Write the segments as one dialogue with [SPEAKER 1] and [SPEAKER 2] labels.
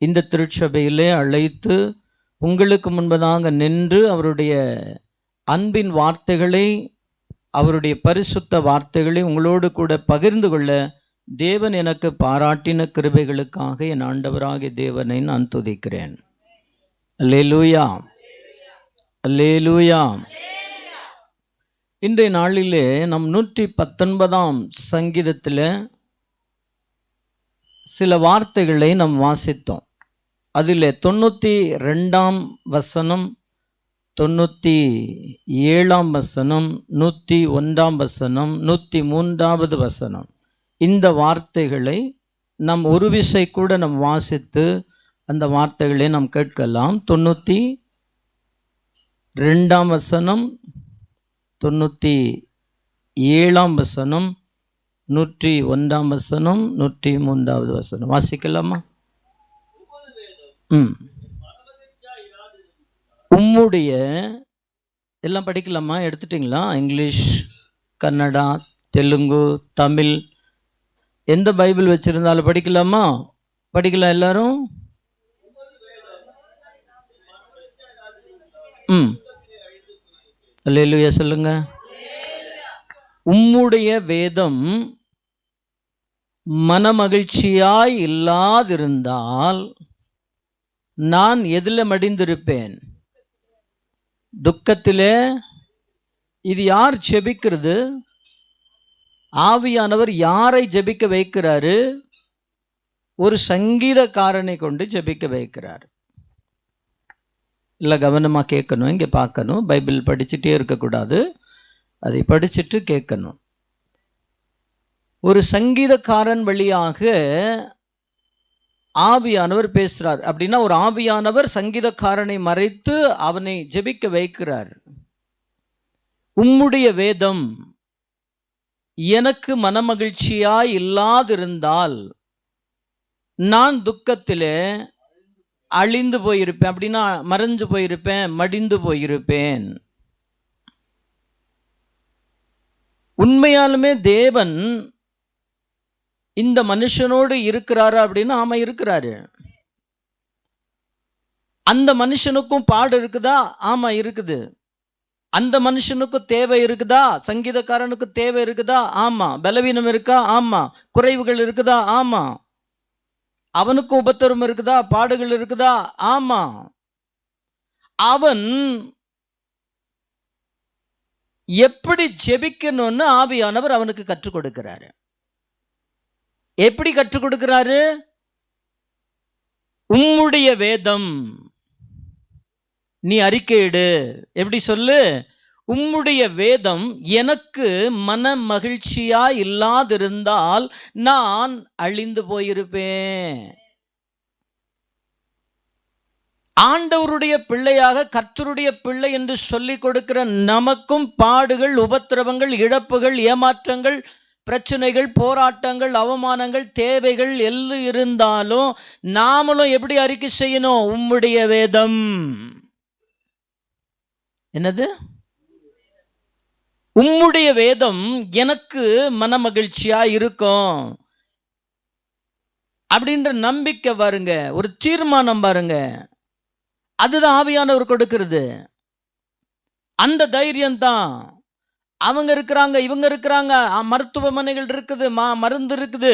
[SPEAKER 1] இந்த திருச்சபையிலே அழைத்து உங்களுக்கு முன்பதாக நின்று அவருடைய அன்பின் வார்த்தைகளை, அவருடைய பரிசுத்த வார்த்தைகளை உங்களோடு கூட பகிர்ந்து கொள்ள தேவன் எனக்கு பாராட்டின கிருபைகளுக்காக என் ஆண்டவராகிய தேவனை நான் துதிக்கிறேன். அல்லேலூயா, அல்லேலூயா. இன்றைய நாளிலே நம் 119ஆம் சங்கீதத்தில் சில வார்த்தைகளை நாம் வாசித்தோம். அதில் 92ஆம் வசனம், 97ஆம் வசனம், 101ஆம் வசனம், 103வது வசனம், இந்த வார்த்தைகளை நாம் ஒரு விசை கூட நாம் வாசித்து அந்த வார்த்தைகளை நாம் கேட்கலாம். 92ஆம் வசனம், 97ஆம் வசனம், 101ஆம் வசனம், 103வது வசனம் வாசிக்கலாமா? உம்முடைய எல்லாம் படிக்கலாமா? எடுத்துட்டிங்களா? இங்கிலீஷ், கன்னடா, தெலுங்கு, தமிழ், எந்த பைபிள் வச்சிருந்தாலும் படிக்கலாமா? படிக்கலாம் எல்லாரும்? அல்லேலூயா சொல்லுங்க. உம்முடைய வேதம் மனமகிழ்ச்சியாய் இல்லாதிருந்தால் நான் எதில் மடிந்திருப்பேன்? துக்கத்திலே. இது யார் ஜெபிக்கிறது? ஆவியானவர் யாரை ஜெபிக்க வைக்கிறாரு? ஒரு சங்கீதக்காரனை கொண்டு ஜெபிக்க வைக்கிறார். இல்லை, கவனமாக கேட்கணும், இங்கே பார்க்கணும். பைபிள் படிச்சுட்டே இருக்கக்கூடாது, அதை படிச்சுட்டு கேட்கணும். ஒரு சங்கீதக்காரன் வழியாக ஆவியானவர் பேசுறார். அப்படின்னா ஒரு ஆவியானவர் சங்கீதக்காரனை மறைத்து அவனை ஜெபிக்க வைக்கிறார். உம்முடைய வேதம் எனக்கு மனமகிழ்ச்சியாய் இல்லாதிருந்தால் நான் துக்கத்திலே அழிந்து போயிருப்பேன். அப்படின்னா மறைஞ்சு போயிருப்பேன், மடிந்து போயிருப்பேன். உண்மையாலுமே தேவன் இந்த மனுஷனோடு இருக்கிறாரு அப்படின்னா ஆமா இருக்கிறாரு. அந்த மனுஷனுக்கும் பாடு இருக்குதா? ஆமா இருக்குது. அந்த மனுஷனுக்கும் தேவை இருக்குதா? சங்கீதக்காரனுக்கு தேவை இருக்குதா? ஆமா. பலவீனம் இருக்கா? ஆமா. குறைவுகள் இருக்குதா? ஆமா. அவனுக்கும் உபத்திரம் இருக்குதா? பாடுகள் இருக்குதா? ஆமா. அவன் எப்படி ஜெபிக்கணும்னு ஆவியானவர் அவனுக்கு கற்றுக் கொடுக்கிறாரு. எப்படி கற்றுக் கொடுக்கிறாரு? உம்முடைய வேதம் நீ அறிக்கையிடு. எப்படி சொல்லு? உம்முடைய வேதம் எனக்கு மன மகிழ்ச்சியா இல்லாதிருந்தால் நான் அழிந்து போயிருப்பேன். ஆண்டவருடைய பிள்ளையாக, கர்த்தருடைய பிள்ளை என்று சொல்லிக் கொடுக்கிற நமக்கும் பாடுகள், உபத்திரவங்கள், இழப்புகள், ஏமாற்றங்கள், பிரச்சனைகள், போராட்டங்கள், அவமானங்கள், தேவைகள் எல்லாம் இருந்தாலும் நாமளும் எப்படி அறிக்கை செய்யணும்? உம்முடைய வேதம். என்னது? உம்முடைய வேதம் எனக்கு மனமகிழ்ச்சியா இருக்கும் அப்படின்ற நம்பிக்கை பாருங்க, ஒரு தீர்மானம் பாருங்க. அதுதான் ஆவியானவர் கொடுக்கிறது. அந்த தைரியம் தான். அவங்க இருக்கிறாங்க, இவங்க இருக்கிறாங்க, மருத்துவமனைகள் இருக்குது, மருந்து இருக்குது,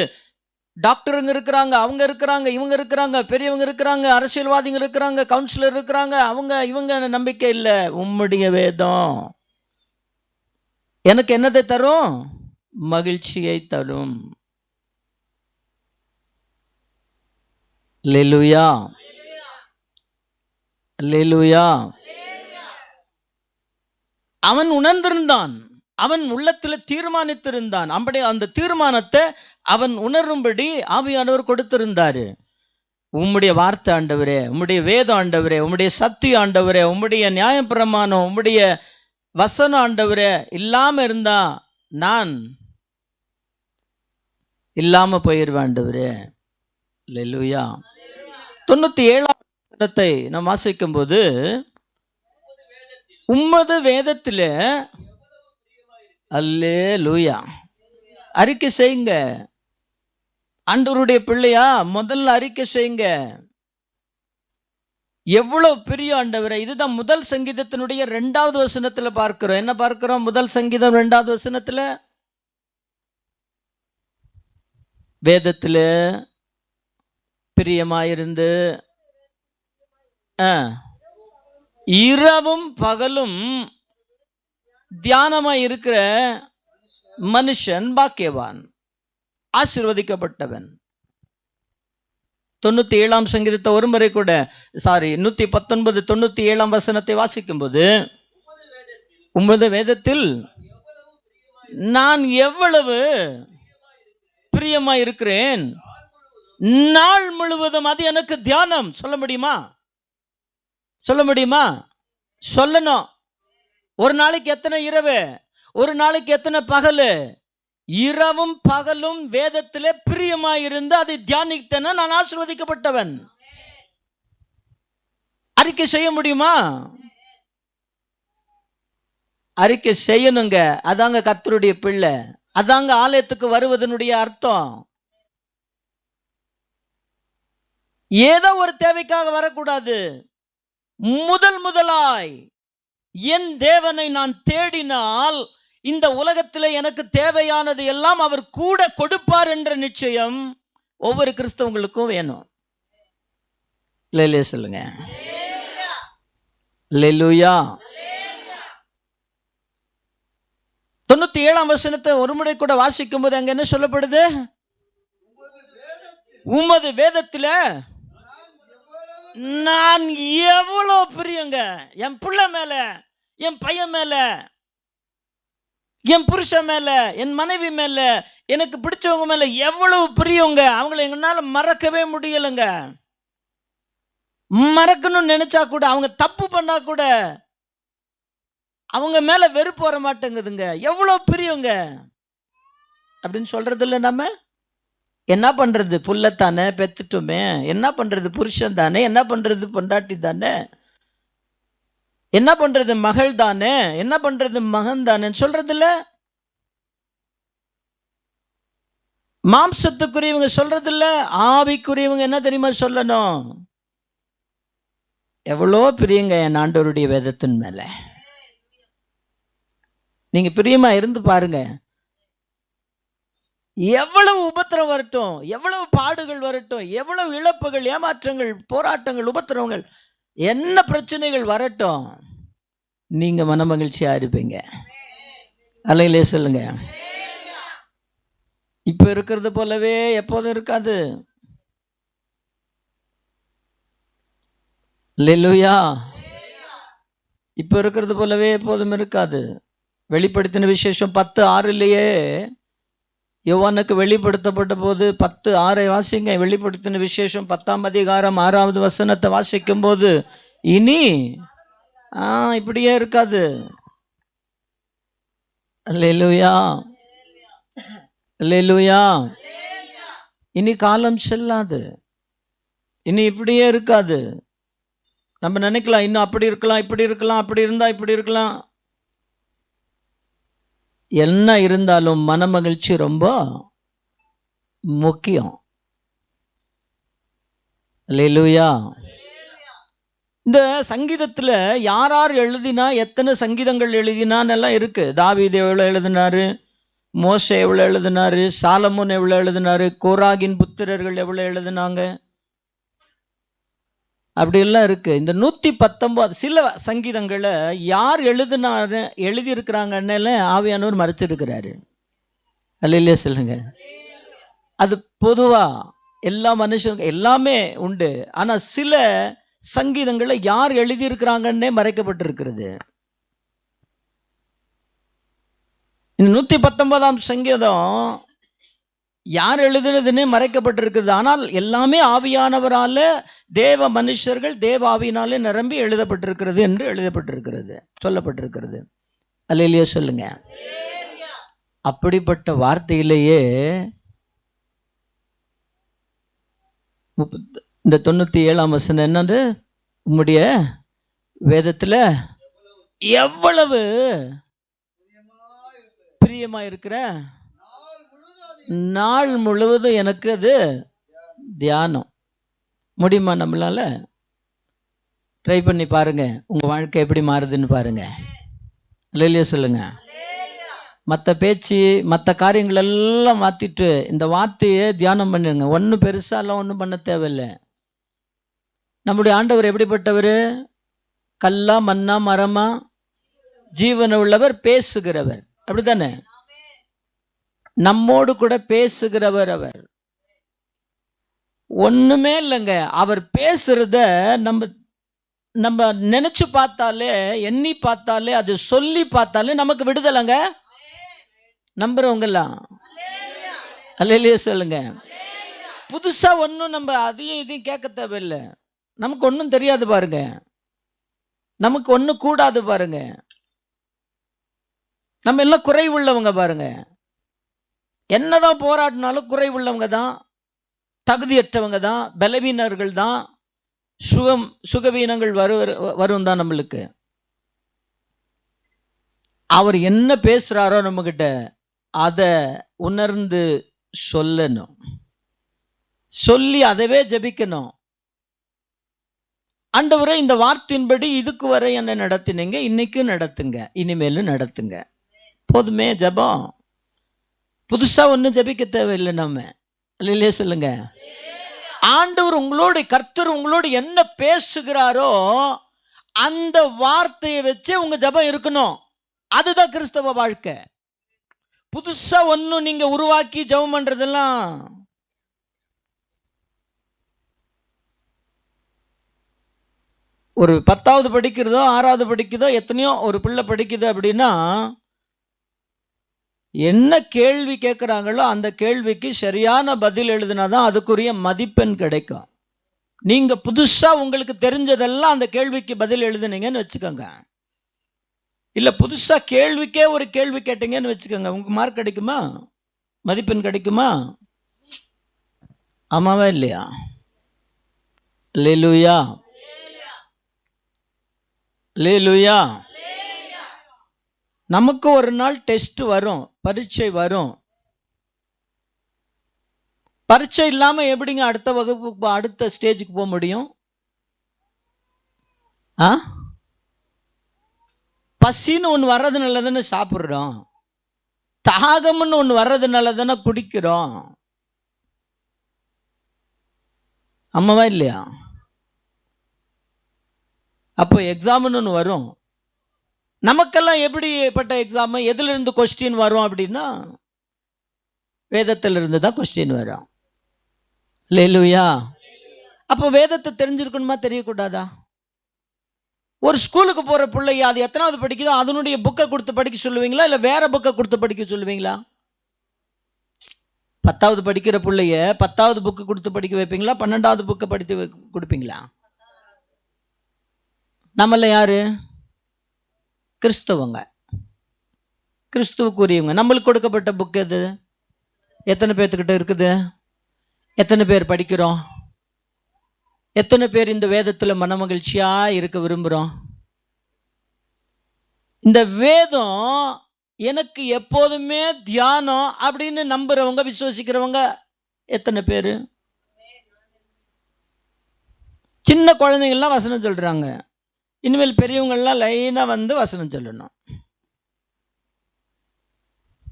[SPEAKER 1] டாக்டருங்க இருக்கிறாங்க, அவங்க இருக்கிறாங்க, இவங்க இருக்கிறாங்க, பெரியவங்க இருக்கிறாங்க, அரசியல்வாதிகள் இருக்கிறாங்க, கவுன்சிலர் இருக்கிறாங்க, அவங்க இவங்க நம்பிக்கை இல்லை. உம்முடைய வேதம் எனக்கு என்னதை தரும்? மகிழ்ச்சியை தரும். அல்லேலூயா, அல்லேலூயா. அவன் உணர்ந்திருந்தான், அவன் உள்ளத்தில் தீர்மானித்திருந்தான். அப்படி அந்த தீர்மானத்தை அவன் உணரும்படி ஆவியானவர் கொடுத்திருந்தாரு. உம்முடைய வார்த்தை ஆண்டவரே, உம்முடைய வேதம் ஆண்டவரே, உம்முடைய சத்தியம் ஆண்டவரே, உம்முடைய நியாயப்பிரமாணம், உம்முடைய வசனம் ஆண்டவரே இல்லாம இருந்தா நான் இல்லாம போயிருவேன் ஆண்டவரே. அல்லேலூயா. 97ஆம் வசனத்தை நாம் வாசிக்கும் போது, உம்மது வேதத்தில் அல்லேலூயா அறிக்கை செய்யுங்க. ஆண்டவருடைய பிள்ளையா, முதல்ல அறிக்கை செய்யுங்க. எவ்வளவு பெரிய ஆண்டவரே. இதுதான் முதல் சங்கீதத்தினுடைய 2வது வசனத்துல பார்க்கிறோம். என்ன பார்க்கிறோம்? முதல் சங்கீதம் 2வது வசனத்துல, வேதத்துல பிரியமாயிருந்து இரவும் பகலும் தியானமாய் இருக்கிற மனுஷன் பாக்கியவான், ஆசீர்வதிக்கப்பட்டவன். 97ஆம் சங்கீதத்தை ஒரு முறை கூட 119 97ஆம் வசனத்தை வாசிக்கும் போது, உமது வேதத்தில் நான் எவ்வளவு பிரியமாய் இருக்கிறேன், நாள் முழுவதும் அது எனக்கு தியானம். சொல்ல முடியுமா? சொல்ல முடியுமா? சொல்லணும். ஒரு நாளைக்கு எத்தனை இரவு, ஒரு நாளைக்கு எத்தனை பகல்? இரவும் பகலும் வேதத்திலே பிரியமாயிருந்து அதை தியானித்தன நான் ஆசீர்வதிக்கப்பட்டவன். அறிக்கை செய்ய முடியுமா? அறிக்கை செய்யணுங்க. அதாங்க கர்த்தருடைய பிள்ளை, அதாங்க ஆலயத்துக்கு வருவதனுடைய அர்த்தம். ஏதோ ஒரு தேவைக்காக வரக்கூடாது. முதலாய் என் தேவனை நான் தேடினால் இந்த உலகத்தில் எனக்கு தேவையானது எல்லாம் அவர் கூட கொடுப்பார் என்ற நிச்சயம் ஒவ்வொரு கிறிஸ்தவங்களுக்கும் வேணும். சொல்லுங்க. அல்லேலூயா. 97ஆம் வசனத்தை ஒரு முறை கூட வாசிக்கும் போது அங்க என்ன சொல்லப்படுது? உமது வேதத்தில் நான் எவ்வளவு பிரியங்க. என் பிள்ளை மேல, என் பையன் மேல, என் புருஷன் மேல, என் மனைவி மேல, எனக்கு பிடிச்சவங்க மேல எவ்வளவு பிரியங்க. அவங்களை எங்களால மறக்கவே முடியலைங்க. மறக்கணும்னு நினைச்சா கூட, அவங்க தப்பு பண்ணா கூட அவங்க மேல வெறுப்பு வர மாட்டேங்குதுங்க. எவ்வளவு பிரியங்க அப்படின்னு சொல்றது இல்லை. நம்ம என்ன பண்றது? புள்ளத்தானே பெத்துட்டோமே, என்ன பண்றது? புருஷன் தானே, என்ன பண்றது? பொண்டாட்டி தானே, என்ன பண்றது? மகள் தானே, என்ன பண்றது? மகன் தானே சொல்றது இல்ல. மாம்சத்துக்குரியவங்க சொல்றது இல்ல. ஆவிக்குரியவங்க என்ன தெரியுமா சொல்லணும்? எவ்வளோ பிரியங்க என் ஆண்டவருடைய வேதத்தின் மேல. நீங்க பிரியமா இருந்து பாருங்க. எவ்வளவு உபத்திரம் வரட்டும், எவ்வளவு பாடுகள் வரட்டும், எவ்வளவு இழப்புகள், ஏமாற்றங்கள், போராட்டங்கள், உபத்திரவங்கள், என்ன பிரச்சனைகள் வரட்டும், நீங்க மன மகிழ்ச்சியா இருப்பீங்க. அல்லையிலே சொல்லுங்க. இப்ப இருக்கிறது போலவே எப்போதும் இருக்காது. அல்லேலூயா. இப்ப இருக்கிறது போலவே எப்போதும் இருக்காது. வெளிப்படுத்தின விசேஷம் 10:6 யோவானுக்கு வெளிப்படுத்தப்பட்ட போது 10:6 வாசிங்க. வெளிப்படுத்தின விசேஷம் 10ஆம் அதிகாரம் 6வது வசனத்தை வாசிக்கும் போது, இனி இப்படியே இருக்காது. அல்லேலூயா, அல்லேலூயா. இனி காலம் செல்லாது, இனி இப்படியே இருக்காது. நம்ம நினைக்கலாம் இன்னும் அப்படி இருக்கலாம், இப்படி இருக்கலாம், அப்படி இருந்தா இப்படி இருக்கலாம். என்ன இருந்தாலும் மன மகிழ்ச்சி ரொம்ப முக்கியம். அல்லேலூயா. இந்த சங்கீதத்தில் யார் யார் எழுதினா, எத்தனை சங்கீதங்கள் எழுதினான்னு எல்லாம் இருக்கு. தாவீது எவ்வளோ எழுதினாரு, மோசே எவ்வளோ எழுதினாரு, சாலமோன் எவ்வளோ எழுதினாரு, கோராகின் புத்திரர்கள் எவ்வளோ எழுதினாங்க, அப்படியெல்லாம் இருக்கு. இந்த 119 சில சங்கீதங்களை யார் எழுதியிருக்கிறாங்கன்னு ஆவியானவர் மறைச்சிருக்கிறாரு. அல்லேலூயா சொல்லுங்க. அது பொதுவா எல்லா மனுஷங்க எல்லாமே உண்டு. ஆனா சில சங்கீதங்களை யார் எழுதியிருக்கிறாங்கன்னே மறைக்கப்பட்டிருக்கிறது. இந்த 119ஆம் சங்கீதம் யார் எழுதுனதுன்னே மறைக்கப்பட்டிருக்கிறது. ஆனால் எல்லாமே ஆவியானவரால, தேவ மனுஷர்கள் தேவ ஆவியினாலே நிரம்பி எழுதப்பட்டிருக்கிறது என்று எழுதப்பட்டிருக்கிறது, சொல்லப்பட்டிருக்கிறது. அல்லேலூயா சொல்லுங்க. அப்படிப்பட்ட வார்த்தையிலேயே இந்த 97ஆம் வசனம் என்னது? உம்முடைய வேதத்தில் எவ்வளவு பிரியமா இருக்கிற, நாள் முழுவதும் எனக்கு அது தியானம். முடியுமா நம்மளால? ட்ரை பண்ணி பாருங்க, உங்கள் வாழ்க்கை எப்படி மாறுதுன்னு பாருங்க. இல்லையா சொல்லுங்க. மற்ற பேச்சு மற்ற காரியங்கள் எல்லாம் மாற்றிட்டு இந்த வார்த்தையை தியானம் பண்ணிடுங்க. ஒன்றும் பெருசாலாம் ஒன்றும் பண்ண தேவையில்லை. நம்முடைய ஆண்டவர் எப்படிப்பட்டவர்? கல்லா மண்ணா மரமா ஜீவன உள்ளவர், பேசுகிறவர். அப்படித்தானே? நம்மோடு கூட பேசுகிறவர் அவர். ஒண்ணுமே இல்லைங்க. அவர் பேசுறத நம்ம நம்ம நினைச்சு பார்த்தாலே, எண்ணி பார்த்தாலே, அது சொல்லி பார்த்தாலே நமக்கு விடுதலைங்க. நம்புறவங்கலாம் அல்லேலூயா சொல்லுங்க. புதுசா ஒன்றும் நம்ம அதையும் இதையும் கேட்க தேவையில்லை. நமக்கு ஒன்றும் தெரியாது பாருங்க, நமக்கு ஒன்றும் கூடாது பாருங்க. நம்ம எல்லாம் குறைவுள்ளவங்க பாருங்க. என்னதான் போராடினாலும் குறைவுள்ளவங்க தான், தகுதியற்றவங்க தான், பலவீனர்கள் தான், சுகவீனங்கள் வரும் தான் நம்மளுக்கு. அவர் என்ன பேசுறாரோ நம்மகிட்ட அதை உணர்ந்து சொல்லணும், சொல்லி அதவே ஜெபிக்கணும். ஆண்டவரே, இந்த வார்த்தையின்படி இதுக்கு வரை என்ன நடத்தினீங்க, இன்னைக்கு நடத்துங்க, இனிமேலும் நடத்துங்க. போதுமே ஜெபம். புதுசா ஒன்றும் ஜெபிக்க தேவையில்லை நம்ம. இல்லையே சொல்லுங்க. ஆண்டவர் உங்களோட, கர்த்தர் உங்களோடு என்ன பேசுகிறாரோ அந்த வார்த்தையை வச்சு உங்க ஜெபம் இருக்கணும். அதுதான் கிறிஸ்தவ வாழ்க்கை. புதுசா ஒன்றும் நீங்க உருவாக்கி ஜெபம் பண்றதெல்லாம் ஒரு 10வது படிக்கிறதோ 6வது படிக்கிறதோ எத்தனையோ ஒரு பிள்ளை படிக்குது அப்படின்னா, என்ன கேள்வி கேட்குறாங்களோ அந்த கேள்விக்கு சரியான பதில் எழுதினாதான் அதுக்குரிய மதிப்பெண் கிடைக்கும். நீங்கள் புதுசாக உங்களுக்கு தெரிஞ்சதெல்லாம் அந்த கேள்விக்கு பதில் எழுதுனீங்கன்னு வச்சுக்கோங்க, இல்லை புதுசாக கேள்விக்கே ஒரு கேள்வி கேட்டீங்கன்னு வச்சுக்கோங்க, உங்களுக்கு மார்க் கிடைக்குமா, மதிப்பெண் கிடைக்குமா? ஆமாவா இல்லையா? அல்லேலூயா, அல்லேலூயா. நமக்கு ஒரு நாள் டெஸ்ட் வரும், பரீட்சை வரும். பரீட்சை இல்லாமல் எப்படிங்க அடுத்த வகுப்புக்கு அடுத்த ஸ்டேஜுக்கு போக முடியும்? பசின்னு ஒன்று வர்றதுனால தானே சாப்பிட்றோம், தாகம்னு ஒன்று வர்றதுனால தானே குடிக்கிறோம். ஆமாவா இல்லையா? அப்போ எக்ஸாம்னு ஒன்று வரும். நமக்கெல்லாம் எப்படிப்பட்ட எக்ஸாம், எதிலிருந்து கொஸ்டின் வரும் அப்படின்னா, வேதத்திலிருந்து தான் கொஸ்டின் வரும். அல்லேலூயா. அப்போ வேதத்தை தெரிஞ்சிருக்கணுமா, தெரியக்கூடாதா? ஒரு ஸ்கூலுக்கு போகிற பிள்ளைய அது எத்தனாவது படிக்குதோ அதனுடைய புக்கை கொடுத்து படிக்க சொல்லுவீங்களா, இல்லை வேற புக்கை கொடுத்து படிக்க சொல்லுவீங்களா? 10வது படிக்கிற பிள்ளைய 10வது புக்கு கொடுத்து படிக்க வைப்பீங்களா, 12வது புக்கை படித்து கொடுப்பீங்களா? நம்மள யாரு? கிறிஸ்தவங்க, கிறிஸ்துவுக்குரியவங்க. நம்மளுக்கு கொடுக்கப்பட்ட புக் எது? எத்தனை பேர்த்துக்கிட்ட இருக்குது? எத்தனை பேர் படிக்கிறோம்? எத்தனை பேர் இந்த வேதத்தில் மனமகிழ்ச்சியாக இருக்க விரும்புகிறோம்? இந்த வேதம் எனக்கு எப்போதுமே தியானம் அப்படின்னு நம்புறவங்க, விசுவசிக்கிறவங்க எத்தனை பேர்? சின்ன குழந்தைங்கள்லாம் வசனம் சொல்கிறாங்க, இனிமேல் பெரியவங்கள்லாம் லைனாக வந்து வசனம் சொல்லணும்.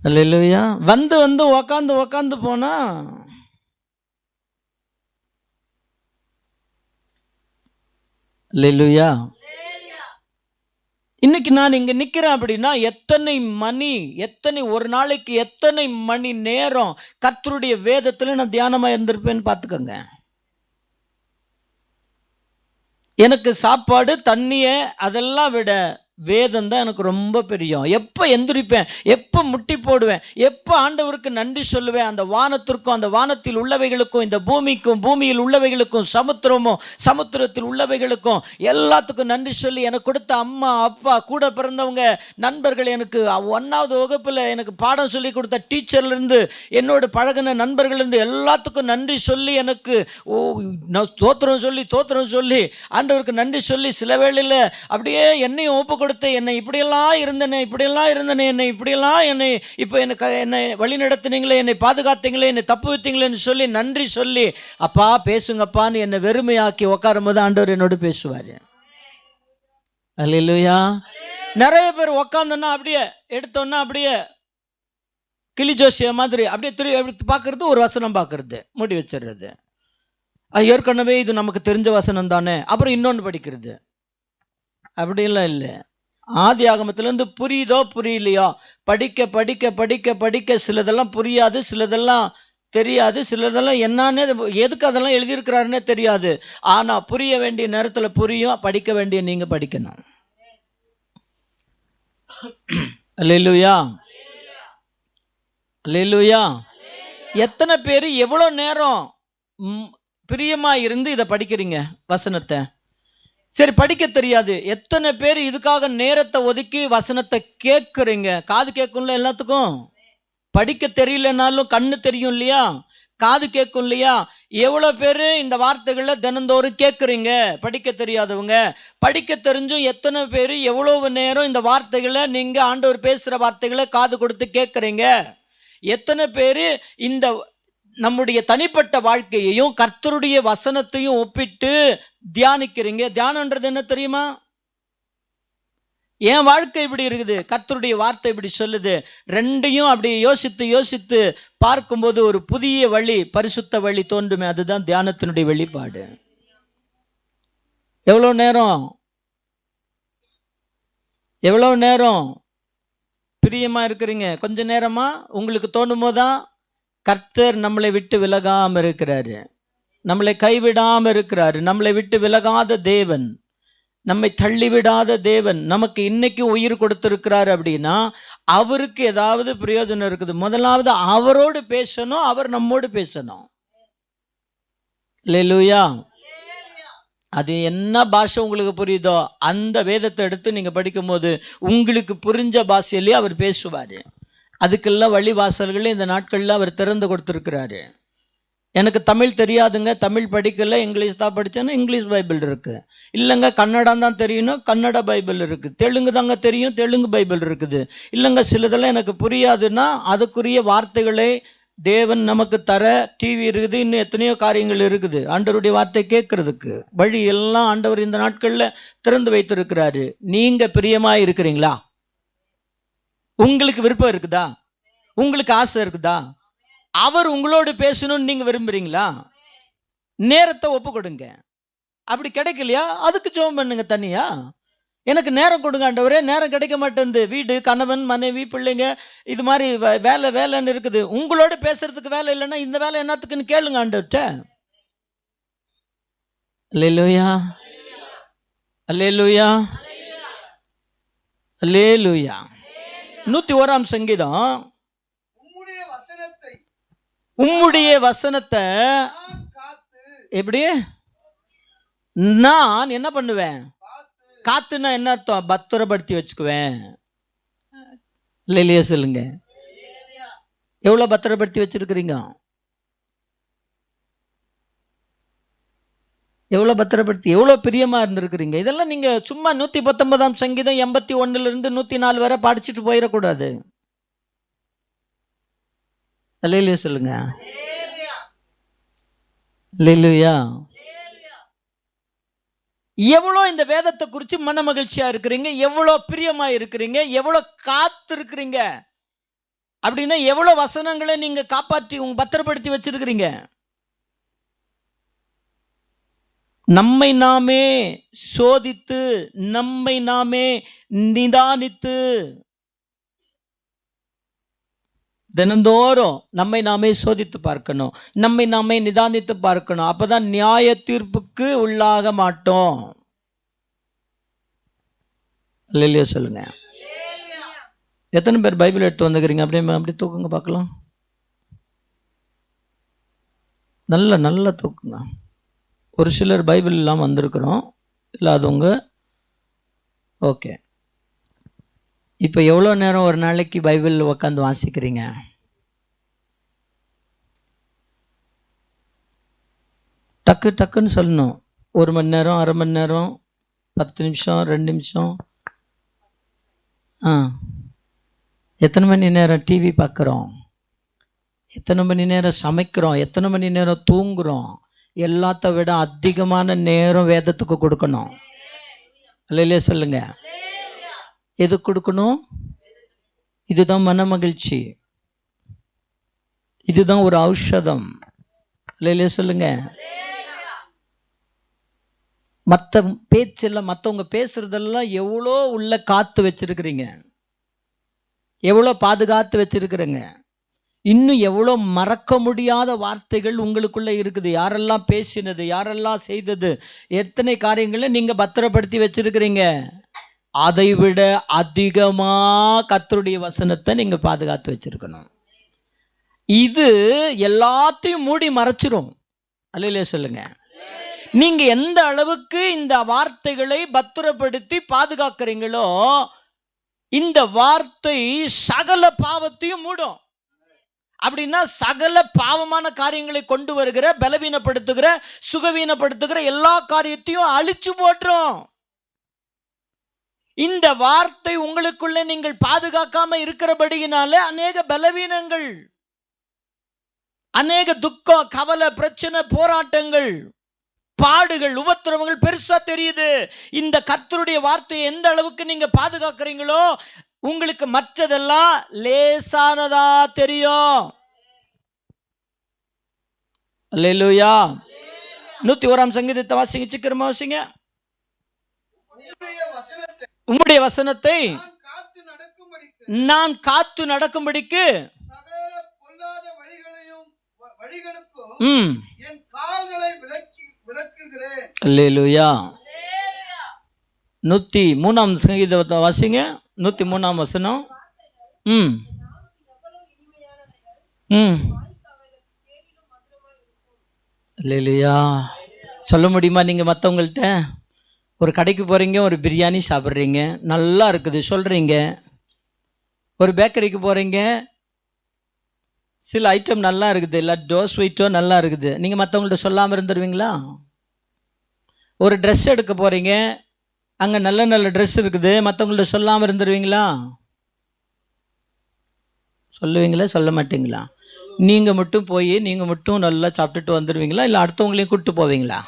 [SPEAKER 1] அல்லேலூயா. வந்து வந்து உக்காந்து போனா அல்லேலூயா. இன்னைக்கு நான் இங்கே நிற்கிறேன் அப்படின்னா எத்தனை ஒரு நாளைக்கு எத்தனை மணி நேரம் கர்த்தருடைய வேதத்தில் நான் தியானமாக இருந்திருப்பேன்னு பார்த்துக்கோங்க. எனக்கு சாப்பாடு தண்ணியை அதெல்லாம் விட வேதம் தான் எனக்கு ரொம்ப பிரியம். எப்போ எந்திரிப்பேன், எப்போ முட்டி போடுவேன், எப்போ ஆண்டவருக்கு நன்றி சொல்லுவேன். அந்த வானத்திற்கும் அந்த வானத்தில் உள்ளவைகளுக்கும், இந்த பூமிக்கும் பூமியில் உள்ளவைகளுக்கும், சமுத்திரத்தில் உள்ளவைகளுக்கும் எல்லாத்துக்கும் நன்றி சொல்லி எனக்கு கொடுத்த அம்மா அப்பா கூட பிறந்தவங்க நண்பர்கள், எனக்கு 1வது வகுப்பில் எனக்கு பாடம் சொல்லி கொடுத்த டீச்சர்லேருந்து, என்னோட பழகின நண்பர்கள்லேருந்து எல்லாத்துக்கும் நன்றி சொல்லி எனக்கு தோத்திரம் சொல்லி ஆண்டவருக்கு நன்றி சொல்லி சில வேளையில் அப்படியே என்னையும் ஒப்பு கொடுத்து என்னை இப்படியெல்லாம் இருந்தனே என்னை இப்போ என்னை வழி நடத்தினீங்களே, என்னை பாதுகாத்தீங்களே, என்னை தப்பு வைத்தீங்களேன்னு சொல்லி நன்றி சொல்லி அப்பா பேசுங்கப்பான்னு என்னை வெறுமையாக்கி உட்காரும் போது ஆண்டவர் என்னோடு பேசுவார். அல்லேலூயா. நிறைய பேர் உக்காந்தோன்னா அப்படியே எடுத்தோன்னா அப்படியே கிளி ஜோசிய மாதிரி அப்படியே அப்படி பார்க்கறது, ஒரு வசனம் பார்க்கறது, மூடி வச்சிடுறது. ஏற்கனவே இது நமக்கு தெரிஞ்ச வசனம் தானே, அப்புறம் இன்னொன்று படிக்கிறது. அப்படிலாம் இல்லை. ஆதி ஆகமத்திலேருந்து புரியுதோ புரியலையோ, படிக்க படிக்க படிக்க படிக்க சிலதெல்லாம் புரியாது, சிலதெல்லாம் தெரியாது, சிலதெல்லாம் என்னன்னே, எதுக்கு அதெல்லாம் எழுதியிருக்கிறாருன்னே தெரியாது. ஆனால் புரிய வேண்டிய நேரத்தில் புரியும். படிக்க வேண்டிய நீங்கள் படிக்கணும். அல்லேலூயா, அல்லேலூயா. எத்தனை பேர் எவ்வளோ நேரம் பிரியமாக இருந்து இதை படிக்கிறீங்க வசனத்தை? சரி, படிக்க தெரியாது. எத்தனை பேர் இதுக்காக நேரத்தை ஒதுக்கி வசனத்தை கேட்குறீங்க? காது கேட்கும்ல எல்லாத்துக்கும். படிக்க தெரியலனாலும் கண்ணு தெரியும் இல்லையா, காது கேட்கும் இல்லையா? எவ்வளோ பேர் இந்த வார்த்தைகளை தினந்தோறும் கேட்குறீங்க படிக்க தெரியாதவங்க? படிக்க தெரிஞ்சும் எத்தனை பேர் எவ்வளவு நேரம் இந்த வார்த்தைகளை, நீங்கள் ஆண்டவர் பேசுகிற வார்த்தைகளை காது கொடுத்து கேட்குறீங்க? எத்தனை பேர் இந்த நம்முடைய தனிப்பட்ட வாழ்க்கையையும் கர்த்தருடைய வசனத்தையும் ஒப்பிட்டு தியானிக்கிறீங்க? தியானம்ன்றது என்ன தெரியுமா? என் வாழ்க்கை இப்படி இருக்குது, கர்த்தருடைய வார்த்தை இப்படி சொல்லுது. ரெண்டையும் அப்படி யோசித்து யோசித்து பார்க்கும்போது ஒரு புதிய வழி, பரிசுத்த வழி தோன்றுமே. அதுதான் தியானத்தினுடைய வெளிப்பாடு. எவ்வளோ நேரம் பிரியமா இருக்கிறீங்க? கொஞ்ச நேரமா உங்களுக்கு தோணும் போதுதான் கர்த்தர் நம்மளை விட்டு விலகாமல் இருக்கிறாரு, நம்மளை கைவிடாமல் இருக்கிறாரு. நம்மளை விட்டு விலகாத தேவன், நம்மை தள்ளிவிடாத தேவன் நமக்கு இன்னைக்கு உயிர் கொடுத்திருக்கிறார். அப்படின்னா அவருக்கு ஏதாவது பிரயோஜனம் இருக்குது. முதலாவது அவரோடு பேசணும், அவர் நம்மோடு பேசணும். அல்லேலூயா. அது என்ன பாஷை உங்களுக்கு புரியுதோ அந்த வேதத்தை எடுத்து நீங்கள் படிக்கும்போது உங்களுக்கு புரிஞ்ச பாஷையிலேயே அவர் பேசுவார். அதுக்கெல்லாம் வழிவாசல்களே இந்த நாட்களில் அவர் திறந்து கொடுத்துருக்கிறாரு. எனக்கு தமிழ் தெரியாதுங்க, தமிழ் படிக்கல, இங்கிலீஷ் தான் படித்தேன்னா இங்கிலீஷ் பைபிள் இருக்குது. இல்லைங்க கன்னடம் தான் தெரியணும், கன்னட பைபிள் இருக்குது. தெலுங்கு தாங்க தெரியும், தெலுங்கு பைபிள் இருக்குது. இல்லைங்க சிலதெல்லாம் எனக்கு புரியாதுன்னா அதுக்குரிய வார்த்தைகளை தேவன் நமக்கு தர டிவி இருக்குது, இன்னும் எத்தனையோ காரியங்கள் இருக்குது. ஆண்டவருடைய வார்த்தை கேட்கறதுக்கு வழி எல்லாம் ஆண்டவர் இந்த நாட்களில் திறந்து வைத்திருக்கிறாரு. நீங்கள் பிரியமாக இருக்கிறீங்களா? உங்களுக்கு விருப்பம் இருக்குதா? உங்களுக்கு ஆசை இருக்குதா? அவர் உங்களோடு பேசணும்னு நீங்கள் விரும்புகிறீங்களா? நேரத்தை ஒப்பு கொடுங்க. அப்படி கிடைக்கலையா அதுக்கு ஜெபம் பண்ணுங்க. தனியா எனக்கு நேரம் கொடுங்க ஆண்டவரே, நேரம் கிடைக்க மாட்டேங்குது, வீடு, கணவன், மனைவி, பிள்ளைங்க, இது மாதிரி வேலைன்னு இருக்குது. உங்களோட பேசுறதுக்கு வேலை இல்லைன்னா இந்த வேலை என்னத்துக்குன்னு கேளுங்க ஆண்டவர்கிட்ட. அல்லேலூயா, அல்லேலூயா, அல்லேலூயா. 101ஆம் சங்கீதம். உம்முடைய வசனத்தை எப்படி நான் என்ன பண்ணுவேன்? காத்துனா என்ன அர்த்தம்? பத்திரப்படுத்தி வச்சுக்குவேன். இல்லையா சொல்லுங்க. எவ்வளோ பத்திரப்படுத்தி வச்சிருக்கிறீங்க? எவ்வளோ பத்திரப்படுத்தி, எவ்வளோ பிரியமா இருந்திருக்கிறீங்க? இதெல்லாம் நீங்க சும்மா 119ஆம் சங்கீதம் 81லிருந்து 104 வரை படிச்சுட்டு போயிடக்கூடாது. அல்லேலூயா சொல்லுங்க. அல்லேலூயா. எவ்வளோ இந்த வேதத்தை குறித்து மன மகிழ்ச்சியா இருக்கிறீங்க, எவ்வளோ பிரியமா இருக்கிறீங்க, எவ்வளோ காத்து இருக்கிறீங்க அப்படின்னா எவ்வளோ வசனங்களை நீங்க காப்பாற்றி பத்திரப்படுத்தி வச்சிருக்கிறீங்க. நம்மை நாமே சோதித்து, நம்மை நாமே நிதானித்து, தினந்தோறும் நம்மை நாமே சோதித்து பார்க்கணும், நம்மை நாமே நிதானித்து பார்க்கணும். அப்பதான் நியாய தீர்ப்புக்கு உள்ளாக மாட்டோம். இல்லையா சொல்லுங்க. எத்தனை பேர் பைபிள் எடுத்து வந்துக்கிறீங்க? அப்படியே தூக்குங்க பார்க்கலாம். நல்ல தூக்குங்க. ஒரு சிலர் பைபிள் இல்லாமல் வந்திருக்கிறோம், இல்லாதவங்க ஓகே. இப்போ எவ்வளோ நேரம் ஒரு நாளைக்கு பைபிள் உட்காந்து வாசிக்கிறீங்க? டக்குன்னு சொல்லணும். 1 மணி நேரம், அரை மணி நேரம், 10 நிமிஷம், 2 நிமிஷம். எத்தனை மணி நேரம் டிவி பார்க்குறோம்? எத்தனை மணி நேரம் சமைக்கிறோம்? எத்தனை மணி நேரம் தூங்குறோம்? எல்லாத்த விட அதிகமான நேரம் வேதத்துக்கு கொடுக்கணும். அல்லேலூயா சொல்லுங்க. எது கொடுக்கணும்? இதுதான் மன மகிழ்ச்சி, இதுதான் ஒரு ஔஷதம். அல்லேலூயா சொல்லுங்க. மற்ற பேச்செல்லாம், மற்றவங்க பேசுறதெல்லாம் எவ்வளோ உள்ள காத்து வச்சிருக்கிறீங்க, எவ்வளோ பாதுகாத்து வச்சிருக்கிறீங்க. இன்னும் எவ்வளோ மறக்க முடியாத வார்த்தைகள் உங்களுக்குள்ள இருக்குது. யாரெல்லாம் பேசினது, யாரெல்லாம் செய்தது, எத்தனை காரியங்களை நீங்க பத்திரப்படுத்தி வச்சிருக்கிறீங்க. அதை விட அதிகமா கர்த்தருடைய வசனத்தை நீங்க பாதுகாத்து வச்சிருக்கணும். இது எல்லாத்தையும் மூடி மறைச்சிரும். அல்லேலூயா சொல்லுங்க. நீங்க எந்த அளவுக்கு இந்த வார்த்தைகளை பத்திரப்படுத்தி பாதுகாக்கிறீங்களோ, இந்த வார்த்தை சகல பாவத்தையும் மூடும். அப்படின்னா சகல பாவமான காரியங்களை கொண்டு வருகிற, பலவீனப்படுத்துகிற, சுகவீனப்படுத்துகிற எல்லா காரியத்தையும் அழிச்சு போட்டுரும். இந்த வார்த்தை உங்களுக்குள்ள நீங்கள் பாதுகாக்காம இருக்கிறபடியினால அநேக பலவீனங்கள், அநேக துக்கம், கவலை, பிரச்சனை, போராட்டங்கள், பாடுகள், உபத்திரவங்கள் பெருசா தெரியுது. இந்த கர்த்தருடைய வார்த்தையை எந்த அளவுக்கு நீங்க பாதுகாக்கிறீங்களோ, உங்களுக்கு மற்றதெல்லாம் லேசானதா தெரியும். அல்லேலூயா. 101ஆம் சங்கீதத்தை வாசிங்க, சீக்கிரமா வாசிங்க. உம்முடைய வசனத்தை நான் காத்து நடக்கும்படிக்கு அல்லேலூயா. 103ஆம் சங்கீதத்தை வாசிங்க, 103ஆம் வசனம். அல்லேலூயா. சொல்ல முடியுமா? நீங்கள் மற்றவங்கள்ட்ட ஒரு கடைக்கு போகிறீங்க, ஒரு பிரியாணி சாப்பிட்றீங்க, நல்லா இருக்குது சொல்கிறீங்க. ஒரு பேக்கரிக்கு போகிறீங்க, சில ஐட்டம் நல்லா இருக்குது, லட்டோ ஸ்வீட்டோ நல்லா இருக்குது, நீங்கள் மற்றவங்கள்ட்ட சொல்லாமல் இருந்துருவீங்களா? ஒரு ட்ரெஸ் எடுக்க போகிறீங்க, அங்கே நல்ல நல்ல ட்ரெஸ் இருக்குது, மற்றவங்கள்ட்ட சொல்லாமல் இருந்துருவீங்களா? சொல்லுவீங்களா, சொல்ல மாட்டீங்களா? நீங்கள் மட்டும் போய் நீங்கள் மட்டும் நல்லா சாப்பிட்டுட்டு வந்துடுவீங்களா, இல்லை அடுத்தவங்களையும் கூப்பிட்டு போவீங்களா?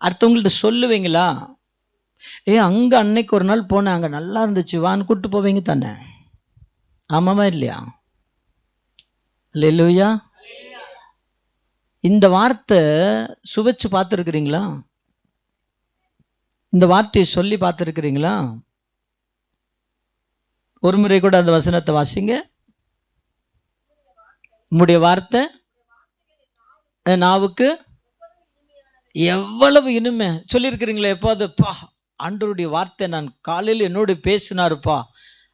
[SPEAKER 1] அடுத்தவங்கள்ட்ட சொல்லுவீங்களா? அங்கே அன்னைக்கு ஒரு நாள் போனேன், அங்கே நல்லா இருந்துச்சு, வான்னு கூப்பிட்டு போவீங்க தானே? ஆமாமா இல்லையா? அல்லேலூயா. இந்த வார்த்தை சுவைச்சு பார்த்துருக்குறீங்களா? இந்த வார்த்தையை சொல்லி பார்த்துருக்குறீங்களா? ஒரு முறை கூட அந்த வசனத்தை வாசிங்க. உம்முடைய வார்த்தை நாவுக்கு எவ்வளவு இனிமை. சொல்லியிருக்கிறீங்களே எப்போது, பா ஆண்டவருடைய வார்த்தை நான் காலையில் என்னோடு பேசினாருப்பா,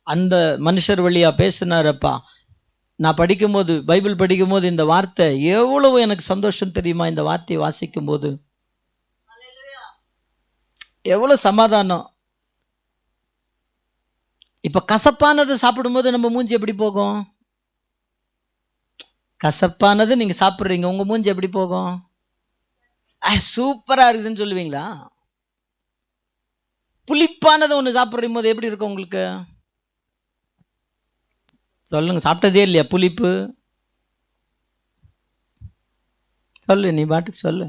[SPEAKER 1] அந்த மனுஷர் வழியா பேசினாரப்பா. நான் படிக்கும்போது, பைபிள் படிக்கும்போது இந்த வார்த்தை எவ்வளவு எனக்கு சந்தோஷம் தெரியுமா? இந்த வார்த்தையை வாசிக்கும் போது எவ்வளோ சமாதானம். இப்போ கசப்பானது சாப்பிடும்போது நம்ம மூஞ்சி எப்படி போகும்? கசப்பானது நீங்கள் சாப்பிட்றீங்க, உங்கள் மூஞ்சி எப்படி போகும்? சூப்பராக இருக்குதுன்னு சொல்லுவீங்களா? புளிப்பானதை ஒன்று சாப்பிட்ற போது எப்படி இருக்கும் உங்களுக்கு? சொல்லுங்க, சாப்பிட்டதே இல்லையா புளிப்பு? சொல்லு, நீ பாட்டுக்கு சொல்லு.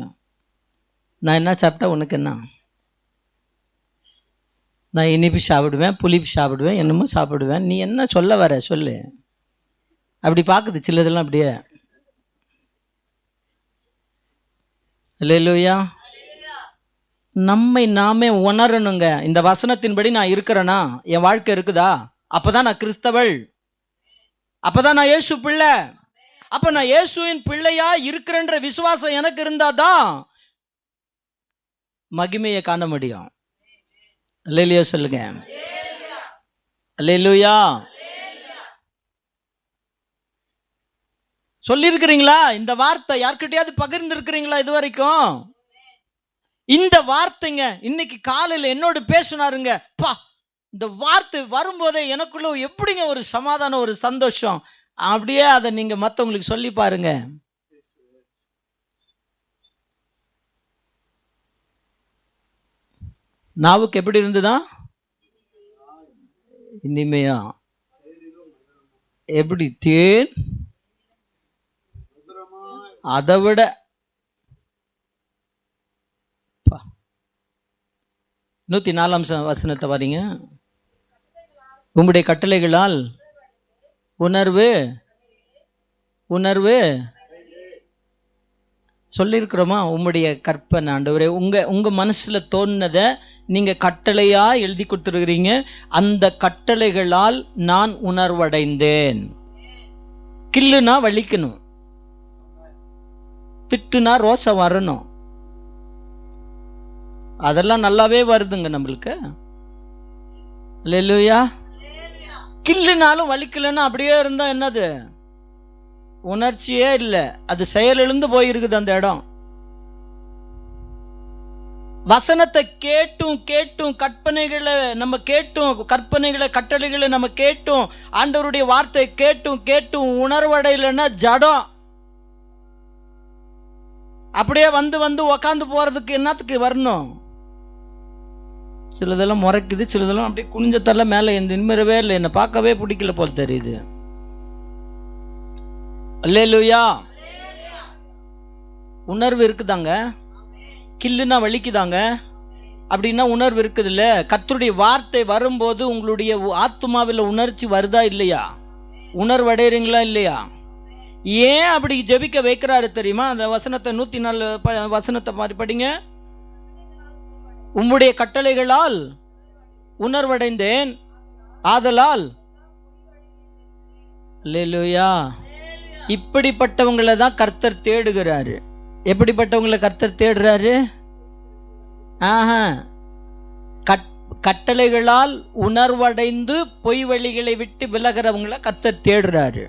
[SPEAKER 1] நான் என்ன சாப்பிட்டா உனக்கு என்ன? நான் இனிப்பு சாப்பிடுவேன், புளிப்பு சாப்பிடுவேன், என்னமோ சாப்பிடுவேன். நீ என்ன சொல்ல வர சொல்லு. அப்படி பார்க்குது சிலதெல்லாம் அப்படியே. அல்லேலூயா. நம்மை நாமே உணரணுங்க. இந்த வசனத்தின்படி நான் இருக்கிறேனா, என் வாழ்க்கை இருக்குதா, அப்போதான் நான் கிறிஸ்தவள், அப்போதான் நான் இயேசு பிள்ளை. அப்போ நான் இயேசுவின் பிள்ளையா இருக்கிறேன்ற விசுவாசம் எனக்கு இருந்தாதான் மகிமையை காண முடியும். அல்லேலூயா சொல்லுங்க. அல்லேலூயா. சொல்லியிருக்கிறீங்களா? இந்த வார்த்தை யார்கிட்டயாவது பகிர்ந்து இருக்கிறீங்களா இது வரைக்கும்? இந்த வார்த்தைங்க இன்னைக்கு காலையில் என்னோடு பேசினாருங்க. பா, இந்த வார்த்தை வரும்போதே எனக்குள்ள எப்படிங்க ஒரு சமாதானம், ஒரு சந்தோஷம். அப்படியே அதை நீங்க மற்றவங்களுக்கு சொல்லி பாருங்க. நாவுக்கு எப்படி இருந்துதான்? இனிமையா. எப்படி? தேன் அதை விட 104 வசனத்தை வாரீங்க. உம்முடைய கட்டளைகளால் உணர்வு உணர்வு சொல்லியிருக்கிறோமா? உம்முடைய கற்பனை ஆண்டவரே, உங்க மனசுல தோணுனதை நீங்க கட்டளையா எழுதி கொடுத்துருக்கிறீங்க. அந்த கட்டளைகளால் நான் உணர்வடைந்தேன். கில்லுனா வலிக்கணும், திட்டுனா ரோசம் வரணும். அதெல்லாம் நல்லாவே வருதுங்க நம்மளுக்கு. அல்லேலூயா. கில்லுனாலும் வலிக்கலன்னா அப்படியே இருந்தா என்னது? உணர்ச்சியே இல்லை, அது செயலிழந்து போயிருக்குது அந்த இடம். வசனத்தை கேட்டும் கேட்டும், கற்பனைகளை நம்ம கேட்டும், கற்பனைகளை கட்டளைகளை நம்ம கேட்டும், ஆண்டவருடைய வார்த்தை கேட்டும் கேட்டும் உணர்வடையிலன்னா ஜடம். அப்படியே வந்து வந்து உக்காந்து போறதுக்கு என்னத்துக்கு வரணும்? சிலதெல்லாம் முறைக்குது, சிலதெல்லாம் அப்படியே குனிஞ்சத்தெல்லாம் மேலே நிம்மறவே இல்லை, என்னை பார்க்கவே பிடிக்கல போல் தெரியுது. அல்லேலூயா. உணர்வு இருக்குதாங்க. கில்லுனா வலிக்குதாங்க. அப்படின்னா உணர்வு இருக்குது இல்லை? கர்த்தருடைய வார்த்தை வரும்போது உங்களுடைய ஆத்துமாவில் உணர்ச்சி வருதா இல்லையா? உணர்வடைறீங்களா இல்லையா? ஏன் அப்படி ஜெபிக்க வைக்கிறாரு தெரியுமா? அந்த வசனத்தை 104 வசனத்தை மாதிரி படிங்க. உம்முடைய கட்டளைகளால் உணர்வடைந்தேன், ஆதலால். அல்லேலூயா. இப்படிப்பட்டவங்களை தான் கர்த்தர் தேடுகிறாரு. எப்படிப்பட்டவங்களை கர்த்தர் தேடுறாரு? கட்டளைகளால் உணர்வடைந்து பொய் வழிகளை விட்டு விலகிறவங்களை கர்த்தர் தேடுறாரு.